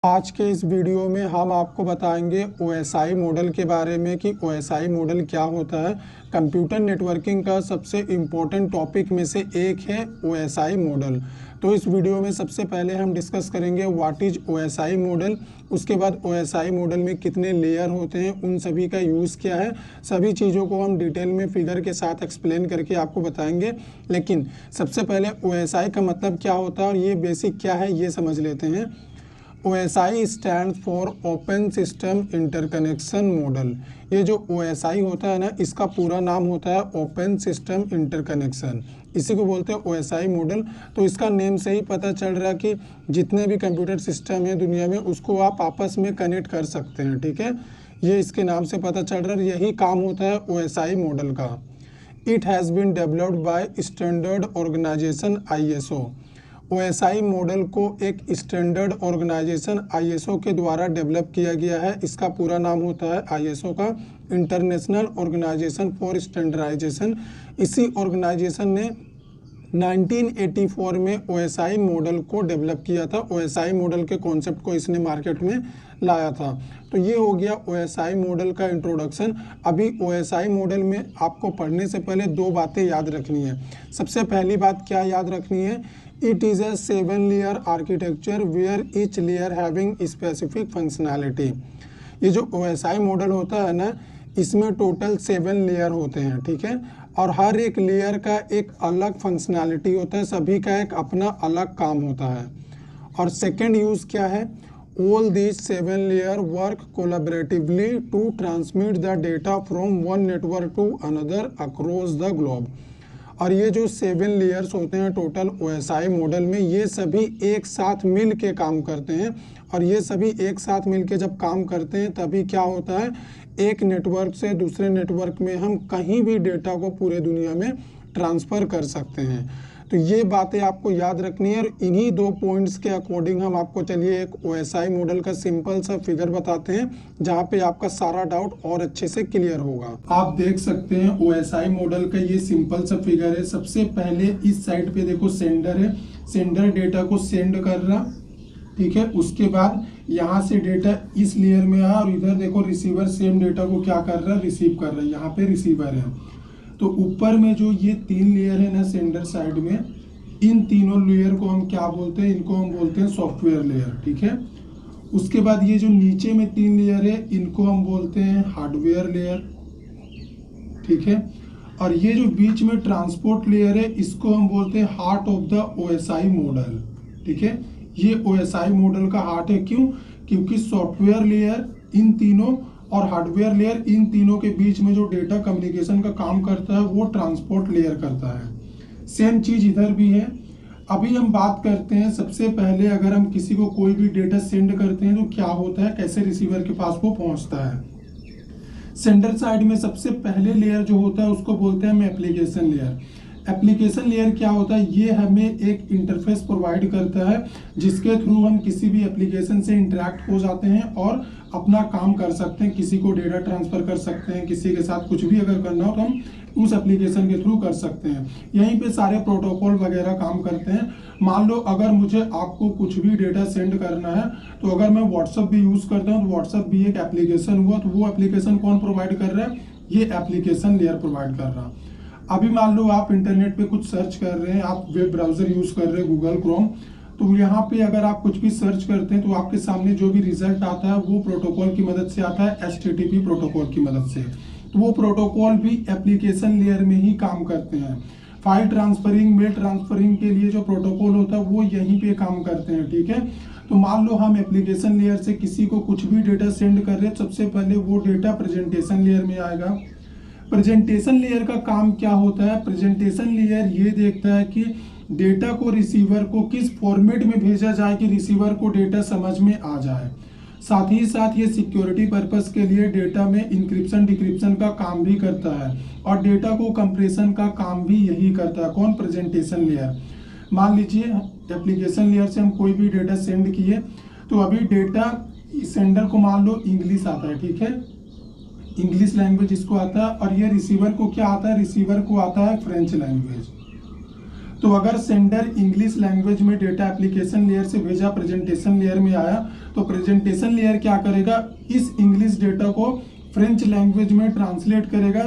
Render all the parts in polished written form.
आज के इस वीडियो में हम आपको बताएंगे OSI मॉडल के बारे में कि OSI मॉडल क्या होता है। कंप्यूटर नेटवर्किंग का सबसे इम्पोर्टेंट टॉपिक में से एक है OSI मॉडल। तो इस वीडियो में सबसे पहले हम डिस्कस करेंगे व्हाट इज OSI मॉडल, उसके बाद OSI मॉडल में कितने लेयर होते हैं, उन सभी का यूज़ क्या है, सभी चीज़ों को हम डिटेल में फिगर के साथ एक्सप्लेन करके आपको बताएंगे। लेकिन सबसे पहले OSI का मतलब क्या होता है और ये बेसिक क्या है ये समझ लेते हैं। OSI stand for open system interconnection model. ये जो OSI होता है ना, इसका पूरा नाम होता है ओपन सिस्टम इंटरकनेक्शन, इसी को बोलते हैं OSI मॉडल। तो इसका नेम से ही पता चल रहा है कि जितने भी कंप्यूटर सिस्टम है दुनिया में उसको आप आपस में कनेक्ट कर सकते हैं, ठीक है। ये इसके नाम से पता चल रहा है, यही काम होता है OSI मॉडल का। It has been developed by standard organisation ISO। OSI model को एक स्टैंडर्ड ऑर्गेनाइजेशन ISO के द्वारा डेवलप किया गया है। इसका पूरा नाम होता है ISO का इंटरनेशनल ऑर्गेनाइजेशन फॉर स्टैंडर्डाइजेशन। इसी ऑर्गेनाइजेशन ने 1984 में OSI मॉडल को डेवलप किया था। OSI मॉडल के कॉन्सेप्ट को इसने मार्केट में लाया था। तो ये हो गया OSI मॉडल का इंट्रोडक्शन। अभी OSI मॉडल में आपको पढ़ने से पहले दो बातें याद रखनी है। सबसे पहली बात क्या याद रखनी है, it is a 7 layer architecture where each layer having specific functionality. ये जो OSI मॉडल होता है ना, इसमें टोटल 7 लेयर होते हैं, ठीक है। और हर एक लेयर का एक अलग फंक्शनैलिटी होता है, सभी का एक अपना अलग काम होता है। और सेकंड यूज़ क्या है, all these 7 layer work collaboratively to transmit the data from one network to another across the globe. और ये जो 7 लेयर्स होते हैं टोटल OSI मॉडल में, ये सभी एक साथ मिल के काम करते हैं। और ये सभी एक साथ मिल के जब काम करते हैं तभी क्या होता है, एक नेटवर्क से दूसरे नेटवर्क में हम कहीं भी डेटा को पूरे दुनिया में ट्रांसफ़र कर सकते हैं। तो ये बातें आपको याद रखनी है। और इन्हीं दो पॉइंट्स के अकॉर्डिंग हम आपको चलिए एक OSI मॉडल का सिंपल सा फिगर बताते हैं, जहाँ पे आपका सारा डाउट और अच्छे से क्लियर होगा। आप देख सकते हैं OSI मॉडल का ये सिंपल सा फिगर है। सबसे पहले इस साइड पे देखो सेंडर है, सेंडर डेटा को सेंड कर रहा, ठीक है। उसके बाद यहाँ से डेटा इस लेयर में आया और इधर देखो रिसीवर सेम डेटा को क्या कर रहा है, रिसीव कर रहा है। यहाँ पे रिसीवर है। तो ऊपर में जो ये 3 लेयर है ना सेंडर साइड में, इन तीनों लेयर को हम क्या बोलते हैं, इनको हम बोलते हैं सॉफ्टवेयर लेयर, ठीक है। उसके बाद ये जो नीचे में 3 लेयर है इनको हम बोलते हैं हार्डवेयर लेयर, ठीक है। और ये जो बीच में ट्रांसपोर्ट लेयर है इसको हम बोलते हैं heart of the OSI model, ठीक है। ये OSI मॉडल का हार्ट है, क्यों, क्योंकि सॉफ्टवेयर लेयर इन तीनों और हार्डवेयर लेयर इन तीनों के बीच में जो डेटा कम्युनिकेशन का काम करता है वो ट्रांसपोर्ट लेयर करता है। सेम चीज इधर भी है। अभी हम बात करते हैं, सबसे पहले अगर हम किसी को कोई भी डेटा सेंड करते हैं तो क्या होता है, कैसे रिसीवर के पास वो पहुंचता है। सेंडर साइड में सबसे पहले लेयर जो होता है उसको बोलते हैं हम एप्लीकेशन लेयर। एप्लीकेशन लेयर क्या होता है, ये हमें एक इंटरफेस प्रोवाइड करता है जिसके थ्रू हम किसी भी एप्लीकेशन से इंटरेक्ट हो जाते हैं और अपना काम कर सकते हैं। किसी को डेटा ट्रांसफर कर सकते हैं, किसी के साथ कुछ भी अगर करना हो तो हम उस एप्लीकेशन के थ्रू कर सकते हैं। यहीं पे सारे प्रोटोकॉल वगैरह काम करते हैं। मान लो अगर मुझे आपको कुछ भी डेटा सेंड करना है तो अगर मैं व्हाट्सअप भी यूज करता हूँ तो व्हाट्सअप भी एक एप्लीकेशन हुआ, तो वो एप्लीकेशन कौन प्रोवाइड कर रहा है, ये एप्लीकेशन लेयर प्रोवाइड कर रहा है। अभी मान लो आप इंटरनेट पे कुछ सर्च कर रहे हैं, आप वेब ब्राउजर यूज कर रहे हैं गूगल क्रोम, तो यहाँ पे अगर आप कुछ भी सर्च करते हैं तो आपके सामने जो भी रिजल्ट आता है वो प्रोटोकॉल की मदद से आता है, HTTP प्रोटोकॉल की मदद से। तो वो प्रोटोकॉल भी एप्लीकेशन लेयर में ही काम करते हैं। फाइल ट्रांसफरिंग, मेल ट्रांसफरिंग के लिए जो प्रोटोकॉल होता है वो यहीं पे काम करते हैं, ठीक है। तो मान लो हम एप्लीकेशन लेयर से किसी को कुछ भी डेटा सेंड कर रहे हैं, सबसे पहले वो डेटा प्रेजेंटेशन लेयर में आएगा। प्रेजेंटेशन लेयर का काम क्या होता है, प्रेजेंटेशन लेयर ये देखता है कि डेटा को रिसीवर को किस फॉर्मेट में भेजा जाए कि रिसीवर को डेटा समझ में आ जाए। साथ ही साथ ये सिक्योरिटी पर्पस के लिए डेटा में इंक्रिप्शन डिक्रिप्शन का काम भी करता है और डेटा को कंप्रेशन का काम भी यही करता है। कौन, प्रेजेंटेशन लेयर। मान लीजिए एप्लीकेशन लेयर से हम कोई भी डेटा सेंड किए, तो अभी डेटा सेंडर को मान लो इंग्लिश आता है, ठीक है, इंग्लिश लैंग्वेज इसको आता है। और ये रिसीवर को क्या आता है, रिसीवर को आता है फ्रेंच लैंग्वेज। तो अगर सेंडर इंग्लिश लैंग्वेज में डेटा एप्लीकेशन लेयर से भेजा, प्रेजेंटेशन लेयर में आया, तो प्रेजेंटेशन लेयर क्या करेगा, इस इंग्लिश डेटा को फ्रेंच लैंग्वेज में ट्रांसलेट करेगा,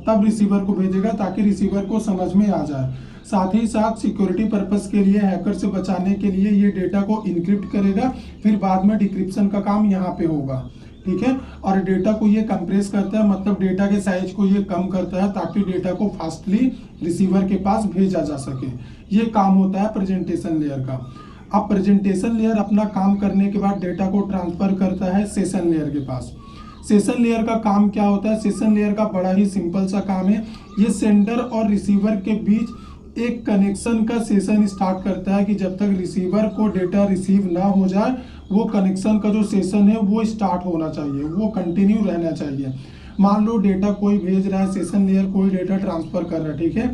तब रिसीवर को भेजेगा ताकि रिसीवर को समझ में आ जाए। साथ ही साथ सिक्योरिटी पर्पस के लिए, हैकर से बचाने के लिए ये डेटा को इनक्रिप्ट करेगा, फिर बाद में डिक्रिप्शन का काम यहाँ पे होगा, ठीक है। और डेटा को ये कंप्रेस करता है, मतलब डेटा के साइज को ये कम करता है ताकि डेटा को फास्टली रिसीवर के पास भेजा जा सके। ये काम होता है प्रेजेंटेशन लेयर का। अब प्रेजेंटेशन लेयर अपना काम करने के बाद डेटा को ट्रांसफर करता है सेशन लेयर के पास। सेशन लेयर का काम क्या होता है, सेशन लेयर का बड़ा ही सिंपल सा काम है। ये सेंडर और रिसीवर के बीच एक कनेक्शन का सेशन स्टार्ट करता है कि जब तक रिसीवर को डेटा रिसीव ना हो जाए, वो कनेक्शन का जो सेशन है वो स्टार्ट होना चाहिए, वो कंटिन्यू रहना चाहिए। मान लो डेटा कोई भेज रहा है, सेशन लेयर कोई डेटा ट्रांसफर कर रहा है, ठीक है,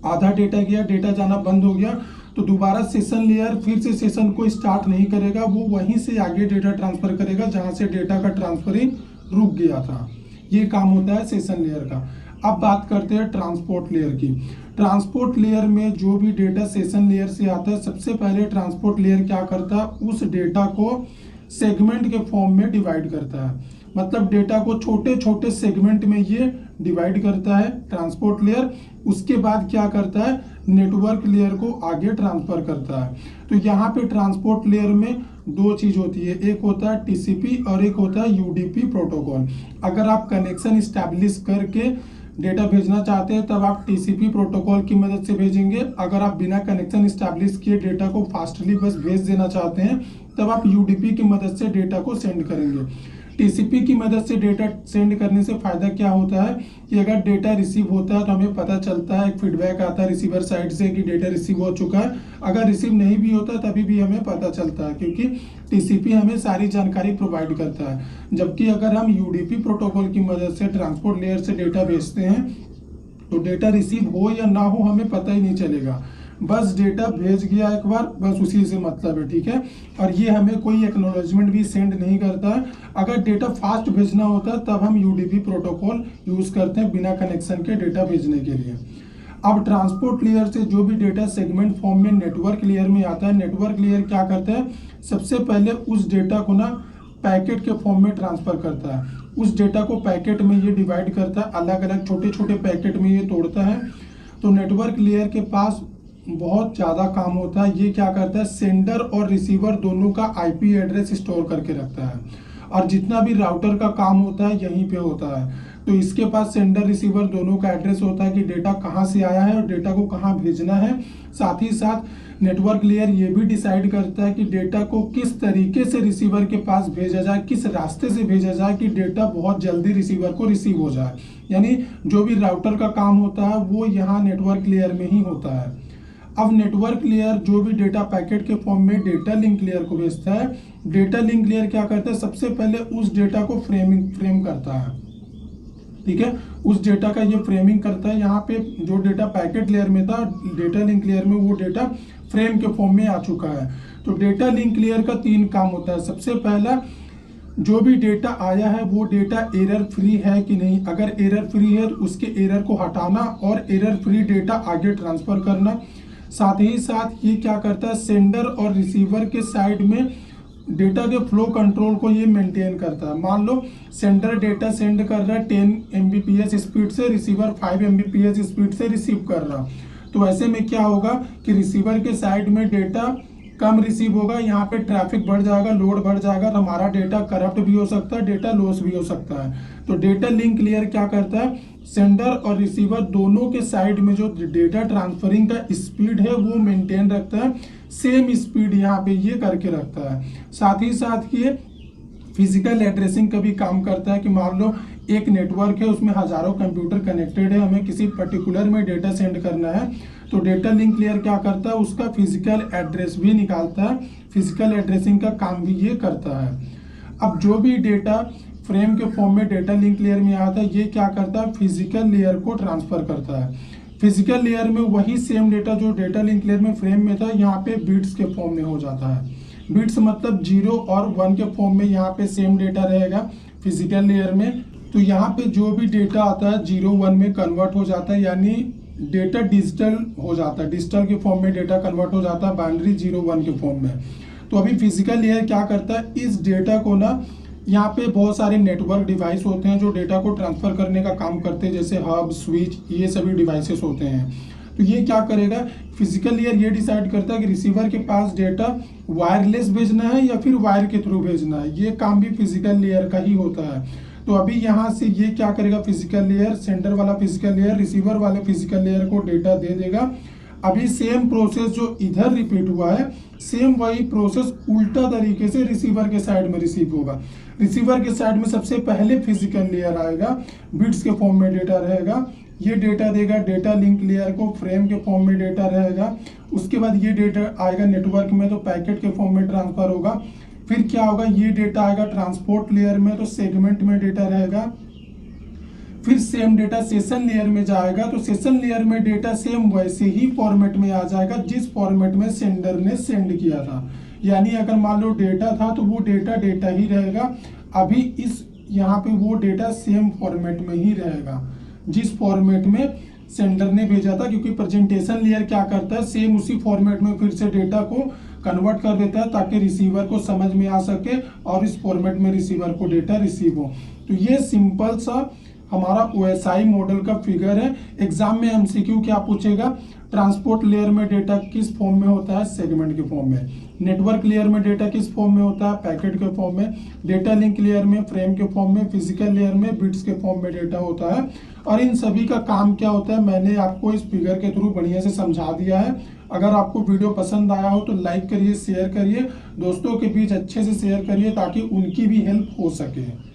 आधा डेटा गया, डेटा जाना बंद हो गया, तो दोबारा सेशन लेयर फिर से सेशन को स्टार्ट नहीं करेगा, वो वहीं से आगे डेटा ट्रांसफर करेगा जहां से डेटा का ट्रांसफरिंग रुक गया था। ये काम होता है सेशन लेयर का। अब बात करते हैं ट्रांसपोर्ट लेयर की। ट्रांसपोर्ट लेयर में जो भी डेटा सेशन लेयर से आता है, सबसे पहले ट्रांसपोर्ट लेयर क्या करता है, उस डेटा को सेगमेंट के फॉर्म में डिवाइड करता है। मतलब डेटा को छोटे छोटे सेगमेंट में ये डिवाइड करता है ट्रांसपोर्ट लेयर। उसके बाद क्या करता है, नेटवर्क लेयर को आगे ट्रांसफर करता है। तो यहाँ पे ट्रांसपोर्ट लेयर में दो चीज होती है, एक होता है टीसीपी और एक होता है यूडीपी प्रोटोकॉल। अगर आप कनेक्शन स्टैब्लिश करके डेटा भेजना चाहते हैं तब आप टीसीपी प्रोटोकॉल की मदद से भेजेंगे। अगर आप बिना कनेक्शन स्टैब्लिश किए डेटा को फास्टली बस भेज देना चाहते हैं तब आप यूडीपी की मदद से डेटा को सेंड करेंगे। टीसीपी की मदद से डेटा सेंड करने से फायदा क्या होता है कि अगर डेटा रिसीव होता है तो हमें पता चलता है, एक फीडबैक आता है रिसीवर साइड से कि डेटा रिसीव हो चुका है। अगर रिसीव नहीं भी होता तभी भी हमें पता चलता है, क्योंकि टीसीपी हमें सारी जानकारी प्रोवाइड करता है। जबकि अगर हम यूडीपी प्रोटोकॉल की मदद से ट्रांसपोर्ट लेयर से डेटा भेजते हैं तो डेटा रिसीव हो या ना हो हमें पता ही नहीं चलेगा, बस डेटा भेज गया एक बार, बस उसी से मतलब है, ठीक है। और ये हमें कोई एक्नॉलेजमेंट भी सेंड नहीं करता है। अगर डेटा फास्ट भेजना होता है तब हम यूडीपी प्रोटोकॉल यूज करते हैं बिना कनेक्शन के डेटा भेजने के लिए। अब ट्रांसपोर्ट लेयर से जो भी डेटा सेगमेंट फॉर्म में नेटवर्क लेयर में आता है, नेटवर्क लेयर क्या करता है, सबसे पहले उस डेटा को ना पैकेट के फॉर्म में ट्रांसफर करता है। उस डेटा को पैकेट में ये डिवाइड करता है, अलग अलग छोटे छोटे पैकेट में ये तोड़ता है। तो नेटवर्क लेयर के पास बहुत ज़्यादा काम होता है। ये क्या करता है, सेंडर और रिसीवर दोनों का आईपी एड्रेस स्टोर करके रखता है, और जितना भी राउटर का काम होता है यहीं पे होता है। तो इसके पास सेंडर रिसीवर दोनों का एड्रेस होता है कि डेटा कहाँ से आया है और डेटा को कहाँ भेजना है। साथ ही साथ नेटवर्क लेयर ये भी डिसाइड करता है कि डेटा को किस तरीके से रिसीवर के पास भेजा जाए, किस रास्ते से भेजा जाए कि डेटा बहुत जल्दी रिसीवर को रिसीव हो जाए। यानी जो भी राउटर का काम होता है वो यहाँ नेटवर्क लेयर में ही होता है। अब नेटवर्क लेयर जो भी डेटा पैकेट के फॉर्म में डेटा लिंक लेयर को भेजता है, डेटा लिंक लेयर क्या करता है, सबसे पहले उस डेटा को फ्रेम करता है, ठीक है। उस डेटा का ये फ्रेमिंग करता है। यहाँ पे जो डेटा पैकेट लेयर में था, डेटा लिंक लेयर में वो डेटा फ्रेम के फॉर्म में आ चुका है। तो डेटा लिंक लेयर का 3 काम होता है। सबसे पहला, जो भी डेटा आया है वो डेटा एरर फ्री है कि नहीं। अगर एरर फ्री है तो उसके एरर को हटाना और एरर फ्री डेटा आगे ट्रांसफर करना। साथ ही साथ ये क्या करता है, सेंडर और रिसीवर के साइड में डेटा के फ्लो कंट्रोल को ये मेंटेन करता है। मान लो सेंडर डेटा सेंड कर रहा है 10 Mbps स्पीड से, रिसीवर 5 Mbps स्पीड से रिसीव कर रहा। तो ऐसे में क्या होगा कि रिसीवर के साइड में डेटा कम रिसीव होगा, यहाँ पे ट्रैफिक बढ़ जाएगा, लोड बढ़ जाएगा, तो हमारा डेटा करप्ट भी हो सकता है, डेटा लॉस भी हो सकता है। तो डेटा लिंक लेयर क्या करता है, सेंडर और रिसीवर दोनों के साइड में जो डेटा ट्रांसफरिंग का स्पीड है वो मेंटेन रखता है, सेम स्पीड यहाँ पे ये करके रखता है। साथ ही साथ ये फिजिकल एड्रेसिंग का भी काम करता है कि मान लो एक नेटवर्क है, उसमें हजारों कंप्यूटर कनेक्टेड है, हमें किसी पर्टिकुलर में डेटा सेंड करना है, तो डेटा लिंक लेयर क्या करता है, उसका फिजिकल एड्रेस भी निकालता है, फिजिकल एड्रेसिंग का काम भी ये करता है। अब जो भी डेटा फ्रेम के फॉर्म में डेटा लिंक लेयर में आता है, ये क्या करता है, फिजिकल लेयर को ट्रांसफर करता है। फिजिकल लेयर में वही सेम डेटा जो डेटा लिंक लेयर में फ्रेम में था, यहाँ पे बिट्स के फॉर्म में हो जाता है। बिट्स मतलब 0 और 1 के फॉर्म में यहाँ पे सेम डेटा रहेगा फिजिकल लेयर में। तो यहाँ पे जो भी डेटा आता है 0 1 में कन्वर्ट हो जाता है, यानी डेटा डिजिटल हो जाता है, डिजिटल के फॉर्म में डेटा कन्वर्ट हो जाता है बाइनरी 0-1 के फॉर्म में। तो अभी फिजिकल लेयर क्या करता है, इस डेटा को ना यहाँ पे बहुत सारे नेटवर्क डिवाइस होते हैं जो डेटा को ट्रांसफर करने का काम करते हैं, जैसे हब, स्विच, ये सभी डिवाइसेस होते हैं। तो ये क्या करेगा, फिजिकल लेयर ये डिसाइड करता है कि रिसीवर के पास डेटा वायरलेस भेजना है या फिर वायर के थ्रू भेजना है। ये काम भी फिजिकल लेयर का ही होता है। तो अभी यहाँ से ये क्या करेगा, फिजिकल लेयर, सेंटर वाला फिजिकल लेयर रिसीवर वाले फिजिकल लेयर को डेटा दे देगा। अभी सेम प्रोसेस जो इधर रिपीट हुआ है, सेम वही प्रोसेस उल्टा तरीके से रिसीवर के साइड में रिसीव होगा। रिसीवर के साइड में सबसे पहले फिजिकल लेयर आएगा, बिट्स के फॉर्म में डेटा रहेगा, ये डेटा देगा डेटा लिंक लेयर को, फ्रेम के फॉर्म में डेटा रहेगा। उसके बाद ये डेटा आएगा नेटवर्क में, तो पैकेट के फॉर्म में ट्रांसफर होगा। फिर क्या होगा, ये डेटा आएगा ट्रांसपोर्ट लेयर में, तो सेगमेंट में डेटा रहेगा। फिर सेम डेटा सेशन लेयर में जाएगा, तो सेशन लेयर में डेटा सेम वैसे ही फॉर्मेट में आ जाएगा जिस फॉर्मेट में सेंडर ने सेंड किया था। यानी अगर मान लो डेटा था तो वो डेटा ही रहेगा। अभी इस यहाँ पे वो डेटा सेम फॉर्मेट में ही रहेगा जिस फॉर्मेट में सेंडर ने भेजा था, क्योंकि प्रेजेंटेशन लेयर क्या करता है, सेम उसी फॉर्मेट में फिर से डेटा को कन्वर्ट कर देता है ताकि रिसीवर को समझ में आ सके और इस फॉर्मेट में रिसीवर को डेटा रिसीव हो। तो ये सिंपल सा हमारा OSI मॉडल का फिगर है। एग्जाम में MCQ क्या पूछेगा, ट्रांसपोर्ट लेयर में डेटा किस फॉर्म में होता है, सेगमेंट के फॉर्म में। नेटवर्क लेयर में डेटा किस फॉर्म में होता है, पैकेट के फॉर्म में। डेटा लिंक लेयर में फ्रेम के फॉर्म में। फिजिकल लेयर में बिट्स के फॉर्म में डेटा होता है। और इन सभी का काम क्या होता है, मैंने आपको इस फिगर के थ्रू बढ़िया से समझा दिया है। अगर आपको वीडियो पसंद आया हो तो लाइक करिए, शेयर करिए, दोस्तों के बीच अच्छे से शेयर करिए ताकि उनकी भी हेल्प हो सके।